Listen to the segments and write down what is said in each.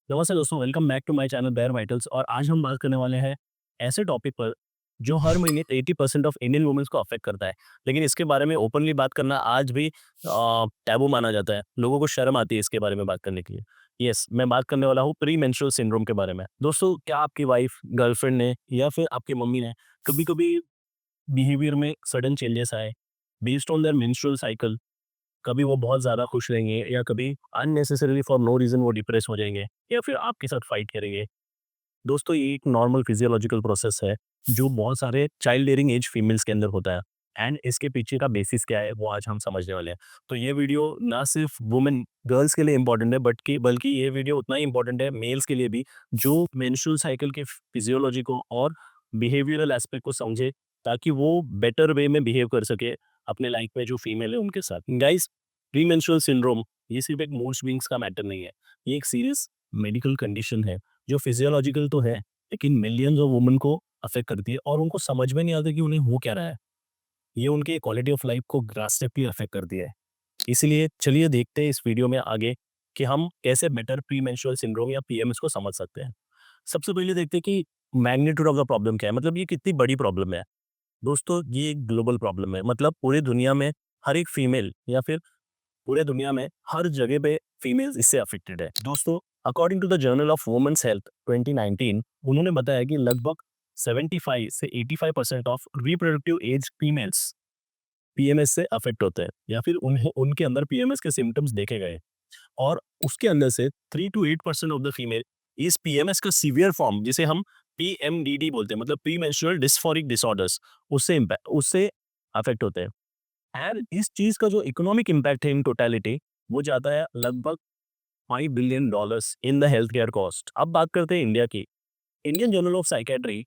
नमस्ते दोस्तों, welcome back to my channel bare vitals. और आज हम बात करने वाले हैं ऐसे टॉपिक पर जो हर महीने 80% ऑफ इंडियन वुमेन्स को अफेक्ट करता है। लेकिन इसके बारे में ओपनली बात करना आज भी टैबू माना जाता है। लोगों को शर्म आती है इसके बारे में बात करने के लिए। यस, मैं बात करने वाला हूँ प्री मेंस्ट्रुअल सिंड्रोम के बारे में। दोस्तों, क्या आपकी वाइफ, गर्लफ्रेंड ने या फिर आपकी मम्मी ने कभी-कभी बिहेवियर में सडन चेंजेस आए based on their menstrual cycle? कभी वो बहुत ज़्यादा खुश रहेंगे या कभी अननेसेसरीली फॉर नो रीज़न वो डिप्रेस हो जाएँगे या फिर आपके साथ फाइट करेंगे। दोस्तों, ये एक नॉर्मल फिजियोलॉजिकल प्रोसेस है जो बहुत सारे चाइल्ड बेयरिंग एज फीमेल्स के अंदर होता है। एंड इसके पीछे का बेसिस क्या है वो आज हम समझने वाले हैं। तो ये वीडियो ना सिर्फ वुमेन गर्ल्स के लिए इंपॉर्टेंट है बल्कि ये वीडियो उतना ही इंपॉर्टेंट है मेल्स के लिए भी, जो मेंस्ट्रुअल साइकिल के फिजियोलॉजी को और बिहेवियरल एस्पेक्ट को समझे, ताकि वो बेटर वे में बिहेव कर सके अपने लाइफ में जो फीमेल है उनके साथ। गाइस, प्री मेंस्ट्रुअल सिंड्रोम ये सिर्फ एक मूड स्विंग्स का मैटर नहीं है। ये एक सीरियस मेडिकल कंडीशन है जो फिजियोलॉजिकल तो है, लेकिन मिलियंस ऑफ वुमेन को अफेक्ट करती है और उनको समझ में नहीं आता कि उन्हें हो क्या रहा है। ये उनके क्वालिटी ऑफ लाइफ को ड्रास्टिकली अफेक्ट करती है। इसीलिए चलिए देखते हैं इस वीडियो में आगे कि हम कैसे बेटर प्री मेंस्ट्रुअल सिंड्रोम या पीएमएस को समझ सकते हैं। सबसे पहले देखते हैं कि मैग्नीट्यूड ऑफ द प्रॉब्लम क्या है, मतलब ये कितनी बड़ी प्रॉब्लम है। दोस्तों, ये एक ग्लोबल प्रॉब्लम है, मतलब पूरी दुनिया में हर एक फीमेल या फिर पूरे दुनिया में हर जगह पे फीमेल्स इससे अफेक्टेड है। दोस्तों, according to the journal of women's health 2019, उन्होंने बताया कि लगभग 75 से 85% of reproductive age females PMS से अफेक्ट होते हैं या फिर उन्हें उनके अंदर पीएमएस के सिम्टम्स देखे गए। और उसके अंदर से 3 टू 8% ऑफ द फीमेल इस पीएमएस का सीवियर फॉर्म, जिसे हम पीएमडीडी बोलते हैं, मतलब प्री मेंस्ट्रुअल डिस्फोरिक डिसऑर्डर्स, उससे अफेक्ट होते हैं। एंड इस चीज का जो इकोनॉमिक इम्पैक्ट है इन टोटलिटी, वो जाता है लगभग $5 billion in the health care cost. अब बात करते हैं इंडिया की। इंडियन जर्नल ऑफ साइकेट्री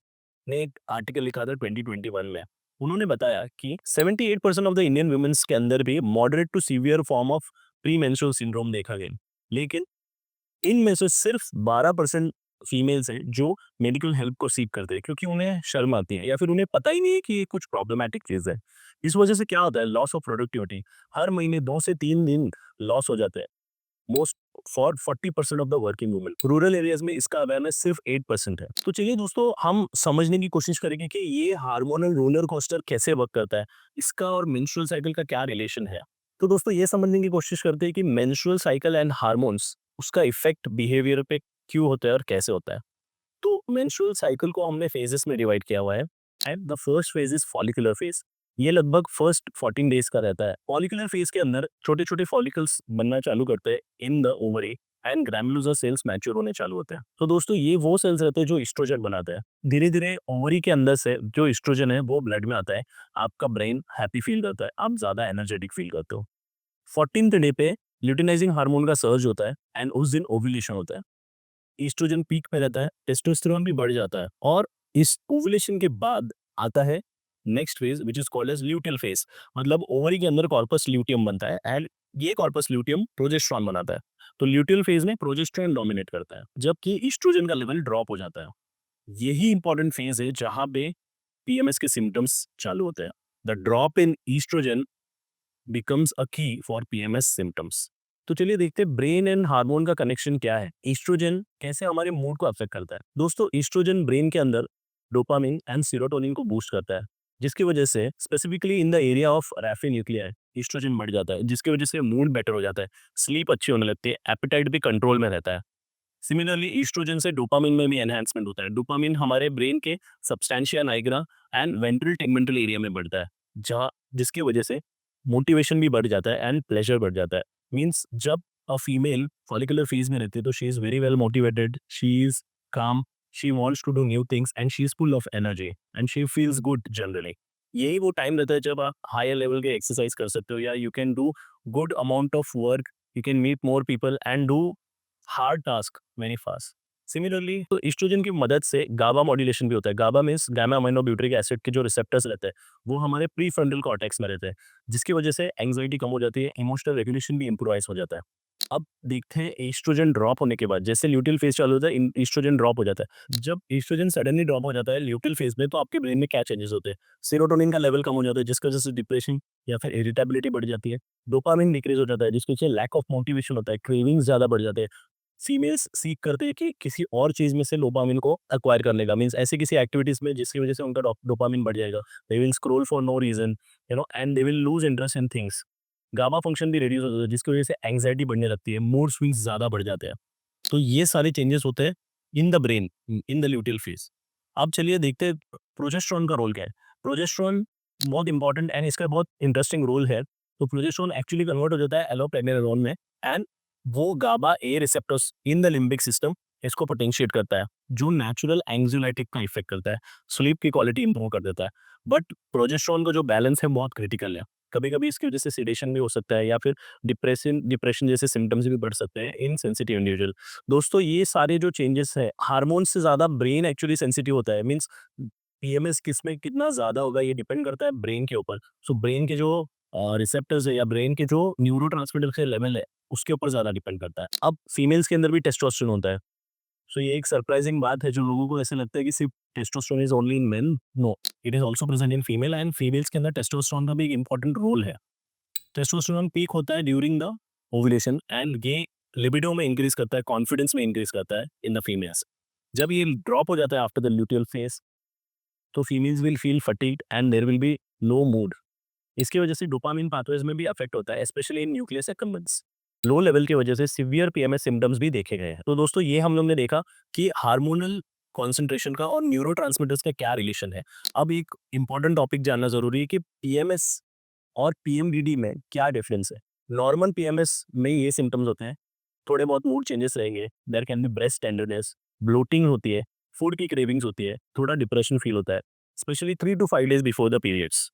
ने एक आर्टिकल लिखा था 2021 में। उन्होंने बताया कि 78% ऑफ द इंडियन वुमेन्स के अंदर भी moderate to severe form of pre menstrual syndrome देखा गया। लेकिन इनमें से सिर्फ 12% फीमेल्स हैं जो मेडिकल हेल्प को सीक करते हैं, क्योंकि उन्हें शर्म आती है या फिर उन्हें पता ही नहीं है कि ये कुछ प्रॉब्लमेटिक चीज़ है। इस वजह से क्या होता है, लॉस ऑफ प्रोडक्टिविटी। हर महीने 2 से 3 दिन लॉस हो जाते हैं। Most for 40% of the working women. Rural areas में इसका अवेयरनेस सिर्फ 8% है। तो चलिए दोस्तों, हम समझने की कोशिश करेंगे कि ये हार्मोनल रोलर कोस्टर कैसे वर्क करता है, इसका और मेंस्ट्रुअल साइकिल का क्या रिलेशन है। तो दोस्तों, ये समझने की कोशिश करते हैं कि मेंस्ट्रुअल साइकिल एंड हार्मोन्स, उसका इफेक्ट बिहेवियर पे क्यों होता है और कैसे होता है। तो मेंस्ट्रुअल साइकिल को हमने फेजेस में डिवाइड किया हुआ है। And the first phase is follicular phase. ये लगभग फर्स्ट 14 डेज का रहता है। फॉलिकुलर फेज के अंदर छोटे छोटे फॉलिकल्स बनना चालू करते हैं in the ovary, and granulosa cells mature होने चालू होते हैं। तो दोस्तों, ये वो सेल्स रहते हैं जो एस्ट्रोजन बनाते हैं। धीरे धीरे ओवरी के अंदर से जो एस्ट्रोजन है वो ब्लड में आता है। आपका ब्रेन हैप्पी फील करता है, आप ज्यादा एनर्जेटिक फील करते हो। 14th डे पे ल्यूटिनाइजिंग हार्मोन का सर्ज होता है एंड उस दिन ओव्यूलेशन होता है। एस्ट्रोजन पीक पे रहता है, टेस्टोस्टेरोन भी बढ़ जाता है, और इस ओवुलेशन के बाद आता है next phase which is called as luteal phase. मतलब ओवरी के अंदर कॉर्पस ल्यूटियम बनता है एंड ये कॉर्पस ल्यूटियम प्रोजेस्टेरॉन बनाता है। तो ल्यूटियल फेज में प्रोजेस्टेरॉन डोमिनेट करता है जबकि एस्ट्रोजन का लेवल ड्रॉप हो जाता है। यही इंपॉर्टेंट फेज है जहां पे पीएमएस के सिम्टम्स चालू होते हैं। The drop in estrogen becomes a key for PMS symptoms. तो चलिए देखते हैं ब्रेन एंड हार्मोन का कनेक्शन क्या है। एस्ट्रोजन कैसे हमारे मूड को अफेक्ट करता है। दोस्तों, एस्ट्रोजन ब्रेन के अंदर डोपामिन एंड सीरोटोनिन को बूस्ट करता है, जिसकी वजह से specifically in the area of raphe nuclei estrogen बढ़ जाता है, जिसकी वजह से मूड बेटर हो जाता है, स्लीप अच्छी होने लगती है, एपेटाइट भी कंट्रोल में रहता है। सिमिलरली एस्ट्रोजन से डोपामिन में भी एनहांसमेंट होता है। डोपामिन हमारे ब्रेन के substantia Niagara and ventral tegmental area में बढ़ता है, जहाँ जिसकी वजह से मोटिवेशन भी बढ़ जाता है एंड प्लेजर बढ़ जाता है। मीन्स जब अ फीमेल फॉलिकुलर फेज में रहती है तो she is very well motivated, she is calm, she wants to do new things and she is full of energy and she feels good generally. यही वो टाइम रहता है जब आप हायर लेवल के एक्सरसाइज कर सकते हो या you can do good amount of work, you can meet more people and do hard task very fast. Similarly तो एस्ट्रोजन की मदद से गाबा मॉड्यूलेशन भी होता है। GABA means gamma amino butyric acid के जो रिसेप्टर्स रहते हैं वो हमारे प्री फ्रंटल कॉर्टेक्स में रहते हैं, जिसकी वजह से एंग्जाइटी कम हो जाती है, इमोशनल रेगुलेशन भी इंप्रूवाइज हो जाता है। अब देखते हैं एस्ट्रोजन ड्रॉप होने के बाद, जैसे ल्यूटिल फेज चालू होता है एस्ट्रोजन ड्रॉप हो जाता है। जब एस्ट्रोजन सडनली ड्रॉप हो जाता है ल्यूटिल फेज में, तो आपके ब्रेन में क्या चेंजेस होते हैं। सेरोटोनिन का लेवल कम हो जाता है, जिसकी वजह से डिप्रेशन या फिर इरिटेबिलिटी बढ़ जाती है। डोपामिन डिक्रीज हो जाता है, जिसकी वजह से लैक ऑफ मोटिवेशन होता है, क्रेविंग्स ज्यादा बढ़ जाते हैं। फीमेल्स सीक करते हैं कि किसी और चीज़ में से डोपामाइन को एक्वायर करने का, मीन्स ऐसी किसी एक्टिविटीज़ में जिसकी वजह से उनका डोपामाइन बढ़ जाएगा। They will scroll for no reason, and they will lose interest in things. Gamma function भी रिड्यूस हो जाता है जिसकी वजह से एंग्जायटी बढ़ने लगती है, मूड स्विंग्स ज़्यादा बढ़ जाते हैं। तो ये सारे चेंजेस होते हैं in the brain, in the luteal phase. अब चलिए देखते हैं प्रोजेस्टेरॉन का रोल क्या है। प्रोजेस्टेरॉन बहुत इंपॉर्टेंट एंड इसका बहुत इंटरेस्टिंग रोल है। तो प्रोजेस्टेरॉन एक्चुअली कन्वर्ट हो जाता है एलोप्रेग्नेरोन में, एंड वो GABA A receptors in the limbic system इसको पोटेंशिएट करता है, जो नेचुरल एंग्जाइटिक का इफेक्ट करता है, स्लीप की क्वालिटी इंप्रूव कर देता है। बट प्रोजेस्टेरॉन का जो बैलेंस है बहुत क्रिटिकल है। कभी कभी इसकी वजह से सिडेशन भी हो सकता है या फिर डिप्रेशन डिप्रेशन जैसे सिम्टम्स भी बढ़ सकते हैं इन सेंसिटिव इंडिविजुअल। दोस्तों ये सारे जो चेंजेस है हार्मोन से ज़्यादा ब्रेन एक्चुअली सेंसिटिव होता है, मीन्स पीएमएस किस में कितना ज़्यादा होगा ये डिपेंड करता है ब्रेन के ऊपर। सो ब्रेन के जो रिसेप्टर्स है या ब्रेन के जो न्यूरोट्रांसमीटर के लेवल है उसके ऊपर ज़्यादा डिपेंड करता है। अब फीमेल्स के अंदर भी टेस्टोस्टेरोन होता है। सो ये एक सरप्राइजिंग बात है, जो लोगों को ऐसा लगता है कि सिर्फ testosterone is only in men. No, it is also present in female, and females के अंदर टेस्टोस्टेरोन का भी एक इंपॉर्टेंट रोल है। टेस्टोस्टेरोन पीक होता है ड्यूरिंग द ओव्यूलेशन, एंड ये लिबिडो में इंक्रीज करता है, कॉन्फिडेंस में इंक्रीज करता है इन द फीमेल्स। जब ये ड्रॉप हो जाता है आफ्टर द ल्यूटियल फेज, तो females will feel fatigued and there will be low mood. इसकी वजह से डोपामिन पाथवेज में भी अफेक्ट होता है, especially in nucleus accumbens. Low level की वजह से सीवियर पीएमएस सिम्टम्स भी देखे गए हैं। तो दोस्तों ये हम लोग ने देखा कि हार्मोनल कॉन्सेंट्रेशन का और न्यूरोट्रांसमीटर्स का क्या रिलेशन है। अब एक इंपॉर्टेंट टॉपिक जानना जरूरी है कि पीएमएस और पीएमडीडी में क्या डिफरेंस है। नॉर्मल पीएमएस में ये सिम्टम्स होते हैं, थोड़े बहुत मूड चेंजेस रहेंगे, there can be breast tenderness, bloating होती है, फूड की क्रेविंग्स होती है, थोड़ा डिप्रेशन फील होता है, specially 3 to 5 days before the periods.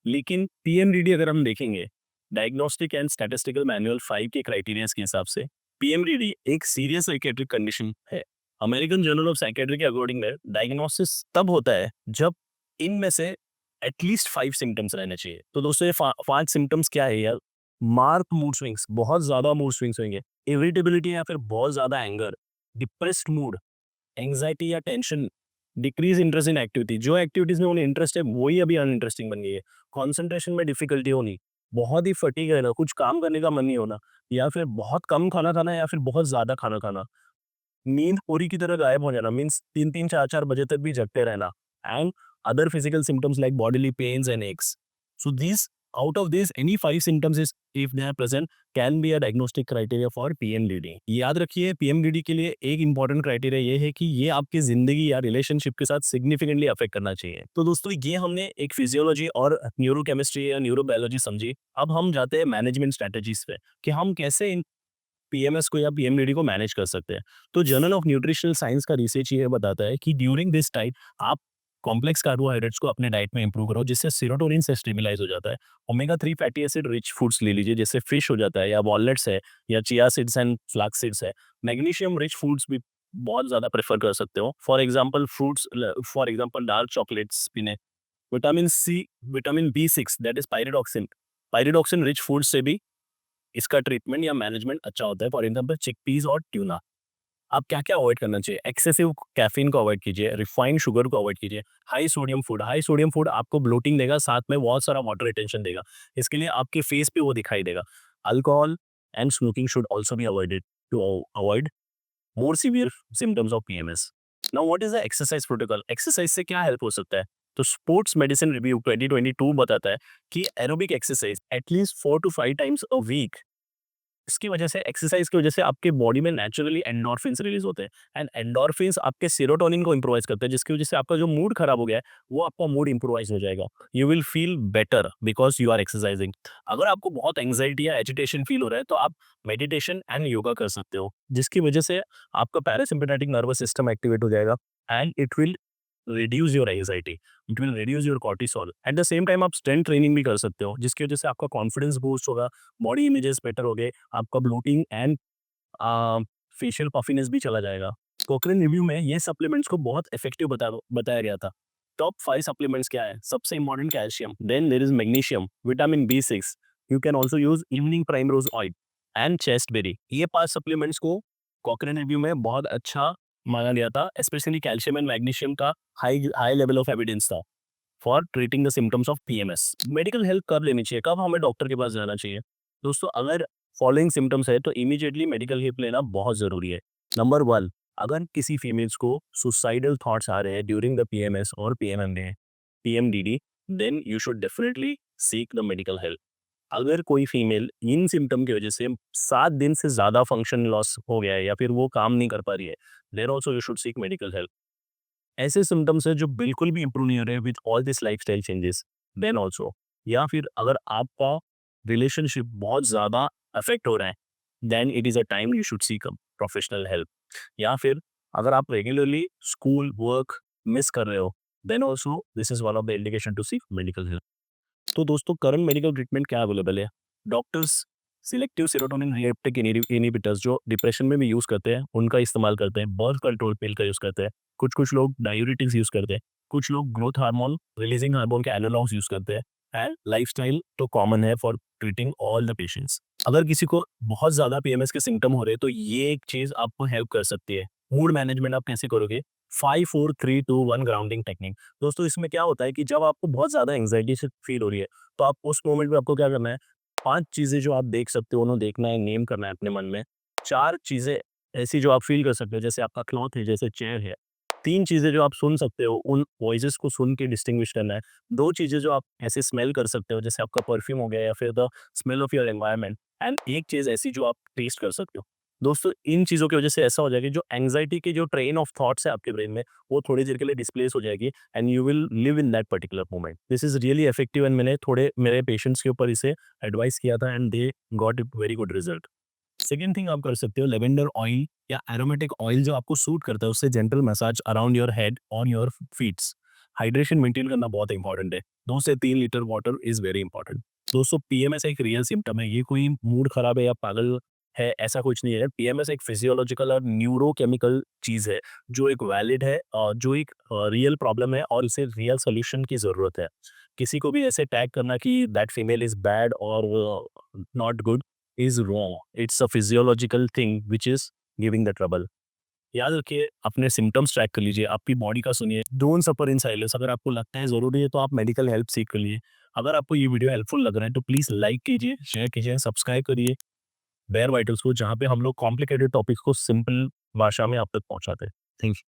लेकिन पीएमडीडी अगर हम देखेंगे, डायग्नोस्टिक एंड स्टैटिस्टिकल मैनुअल 5 के क्राइटेरियाज के हिसाब से पीएमडीडी एक सीरियस साइकेट्रिक कंडीशन है। अमेरिकन जर्नल ऑफ साइकेट्री के अकॉर्डिंग में डायग्नोसिस तब होता है जब इनमें से एटलीस्ट 5 सिम्टम्स रहने चाहिए। तो दोस्तों ये 5 सिम्टम्स क्या है यार? मार्क मूड स्विंग्स, बहुत ज्यादा मूड स्विंग्स होंगे, इरिटेबिलिटी या फिर बहुत ज्यादा एंगर, डिप्रेस्ड मूड, एंग्जाइटी या tension, decrease interest in activity, जो एक्टिविटीज में उन्हें इंटरेस्ट है वही अभी अनइंटरेस्टिंग बन गई है, कंसंट्रेशन में डिफिकल्टी होनी, बहुत ही फटीग रहना, कुछ काम करने का मन नहीं होना, या फिर बहुत कम खाना खाना या फिर बहुत ज्यादा खाना खाना, नींद पूरी की तरह गायब हो जाना, मीन्स 3-3 4-4 बजे तक भी जगते रहना, and other physical symptoms like bodily pains and aches. So these, out of these any 5 symptoms is if they are present can be a diagnostic criteria for PMDD। याद रखिए PMDD के लिए एक इंपॉर्टेंट क्राइटेरिया ये है कि ये आपकी जिंदगी या रिलेशनशिप के साथ सिग्निफिकेंटली अफेक्ट करना चाहिए। तो दोस्तों ये हमने एक फिजियोलॉजी और न्यूरोकेमिस्ट्री या न्यूरोबायोलॉजी समझी। अब हम जाते हैं मैनेजमेंट स्ट्रेटेजीज पे कि हम कैसे इन पीएमएस को या पीएमडीडी को मैनेज कर सकते हैं। तो जर्नल ऑफ न्यूट्रिशनल साइंस का रिसर्च ये बताता है कि ड्यूरिंग दिस टाइम आप कॉम्प्लेक्स कार्बोहाइड्रेट्स को अपने डाइट में इंप्रूव करो, जिससे सेरोटोनिन से स्टेबलाइज हो जाता है। Omega 3 fatty acid rich foods ले लीजिए, जैसे फिश हो जाता है या वॉलनट्स है या chia seeds and flax seeds है। मैग्नीशियम रिच फूड्स भी बहुत ज़्यादा प्रेफर कर सकते हो, for example fruits, for example dark chocolates पीने। Vitamin C, vitamin B 6 that is pyridoxine, pyridoxine rich food से भी इसका ट्रीटमेंट या मैनेजमेंट अच्छा होता है, फॉर एग्जाम्पल चिकपीस और ट्यूना। आप क्या-क्या अवॉइड करना चाहिए? एक्सेसिव कैफ़ीन को अवॉइड कीजिए, रिफाइंड शुगर को अवॉइड कीजिए, हाई सोडियम फूड आपको ब्लोटिंग देगा, साथ में बहुत सारा वाटर रिटेंशन देगा। इसके लिए आपके फेस पे वो दिखाई देगा। Alcohol and smoking should also be avoided to avoid more severe symptoms of PMS. Now what is the exercise protocol? Exercise से क्या हेल्प हो सकता है? तो स्पोर्ट्स मेडिसिन रिव्यू 2022 बताता है कि aerobic exercise at least 4 to 5 times a week, इसकी वजह से, एक्सरसाइज की वजह से आपके बॉडी में नेचुरली एंडोर्फिन्स रिलीज होते हैं, एंड एंडोर्फिन्स आपके सेरोटोनिन को इंप्रोवाइज करते हैं, जिसकी वजह से आपका जो मूड खराब हो गया है वो आपका मूड इंप्रोवाइज हो जाएगा। You will feel better because you are exercising. अगर आपको बहुत एंग्जाइटी या एजिटेशन फील हो रहा है तो आप मेडिटेशन एंड योगा कर सकते हो, जिसकी वजह से आपका पैरासिम्पेथेटिक नर्वस सिस्टम एक्टिवेट हो जाएगा, and it will reduce your anxiety, it will reduce your cortisol. At the same time आप स्ट्रेंथ ट्रेनिंग भी कर सकते हो, जिसकी वजह से आपका कॉन्फिडेंस बूस्ट होगा, बॉडी इमेजेस बेटर हो गए, आपका ब्लोटिंग एंड फेशियल पफिनेस भी चला जाएगा। कोकरेन रिव्यू में ये सप्लीमेंट्स को बहुत इफेक्टिव बताया गया था। टॉप 5 सप्लीमेंट्स क्या है? सबसे important calcium, then there is magnesium, vitamin B6, you can also use evening primrose oil and chasteberry. ये 5 सप्लीमेंट्स को कोकरेन रिव्यू में बहुत अच्छा माना गया था, स्पेशली कैल्शियम एंड मैग्नीशियम का high high level of evidence था for treating the symptoms of PMS. Medical help कब लेनी चाहिए? कब हमें डॉक्टर के पास जाना चाहिए? दोस्तों अगर फॉलोइंग सिम्टम्स है तो इमीडिएटली मेडिकल हेल्प लेना बहुत ज़रूरी है। नंबर 1, अगर किसी फीमेल्स को सुसाइडल थॉट्स आ रहे हैं ड्यूरिंग द पीएमएस और PMDD, then you should definitely seek the medical help. अगर कोई फीमेल इन सिम्टम की वजह से 7 दिन से ज़्यादा फंक्शन लॉस हो गया है या फिर वो काम नहीं कर पा रही है, then also you should seek medical help. ऐसे सिम्टम्स है जो बिल्कुल भी इंप्रूव नहीं हो रहे with all this lifestyle changes, then also, या फिर अगर आपका रिलेशनशिप बहुत ज़्यादा अफेक्ट हो रहा है, then it is a time you should seek a professional help. या फिर अगर आप रेगुलरली स्कूल वर्क मिस कर रहे हो, then also this is one of the indication to seek medical help. तो दोस्तों करंट मेडिकल ट्रीटमेंट क्या अवेलेबल है? Doctors selective serotonin receptor inhibitors जो डिप्रेशन में भी यूज़ करते हैं, उनका इस्तेमाल करते हैं। बर्थ कंट्रोल पिल का यूज़ करते हैं। कुछ-कुछ लोग डाययूरेटिक्स यूज़ करते हैं। कुछ लोग ग्रोथ हार्मोन रिलीजिंग हार्मोन के एनालॉग्स यूज़ करते हैं। एंड लाइफस्टाइल तो कॉमन है for treating all the patients. अगर किसी को बहुत ज़्यादा पीएमएस के सिम्पटम हो रहे हैं, तो ये एक चीज़ आपको हेल्प कर सकती है। मूड मैनेजमेंट आप कैसे करोगे? 5, 4, 3, 2, 1 ग्राउंडिंग टेक्निक। दोस्तों इसमें क्या होता है कि जब आपको बहुत ज़्यादा एंग्जायटी से फील हो रही है, तो आप उस मोमेंट में आपको क्या करना है, 5 चीज़ें जो आप देख सकते हो, उन्हें देखना है, नेम करना है अपने मन में। 4 चीज़ें ऐसी जो आप फ़ील कर सकते हो, जैसे आपका क्लॉथ है, जैसे चेयर है। 3 चीज़ें जो आप सुन सकते हो, उन वॉइसेज़ को सुन के डिस्टिंग्विश करना है। 2 चीज़ें जो आप ऐसे स्मेल कर सकते हो, जैसे आपका परफ्यूम हो गया या फिर the smell of your environment, and 1 चीज़ ऐसी जो आप टेस्ट कर सकते हो। दोस्तों इन चीज़ों की वज़ह से ऐसा हो जाएगा, जो एंग्जायटी के जो ट्रेन ऑफ थॉट्स है आपके ब्रेन में, वो थोड़ी देर के लिए डिस्प्लेस हो जाएगी and you will live in that particular moment. This is really effective and मैंने थोड़े मेरे पेशेंट्स के ऊपर इसे एडवाइस किया था and they got it very good result. Second thing आप कर सकते हो, लेवेंडर ऑयल या एरोमेटिक ऑयल जो आपको सूट करता है, उससे gentle massage around your head on your feets. Hydration maintain करना बहुत इंपॉर्टेंट है। 2 से 3 litre water is very important. दोस्तों पीएमएस एक रियल सिम्पटम है, ये कोई मूड खराब है या पागल है ऐसा कुछ नहीं है। पीएमएस एक फिजियोलॉजिकल और न्यूरोकेमिकल चीज़ है, जो एक वैलिड है और जो एक रियल प्रॉब्लम है और इसे रियल सॉल्यूशन की ज़रूरत है। किसी को भी ऐसे टैग करना कि दैट फीमेल इज़ बैड और not good is wrong. It's a physiological thing which is giving the trouble. याद रखिए, अपने सिम्पटम्स ट्रैक कर लीजिए, आपकी बॉडी का सुनिए, डोंट सफर इन साइलेंस। अगर आपको लगता है ज़रूरी है तो आप मेडिकल हेल्प सीख कर लिए। अगर आपको ये वीडियो हेल्पफुल लग रहा है तो प्लीज़ लाइक कीजिए, शेयर कीजिए, सब्सक्राइब करिए बेयर वाइटल्स को, जहाँ पे हम लोग कॉम्प्लिकेटेड टॉपिक्स को सिंपल भाषा में आप तक पहुँचाते हैं। Thank you.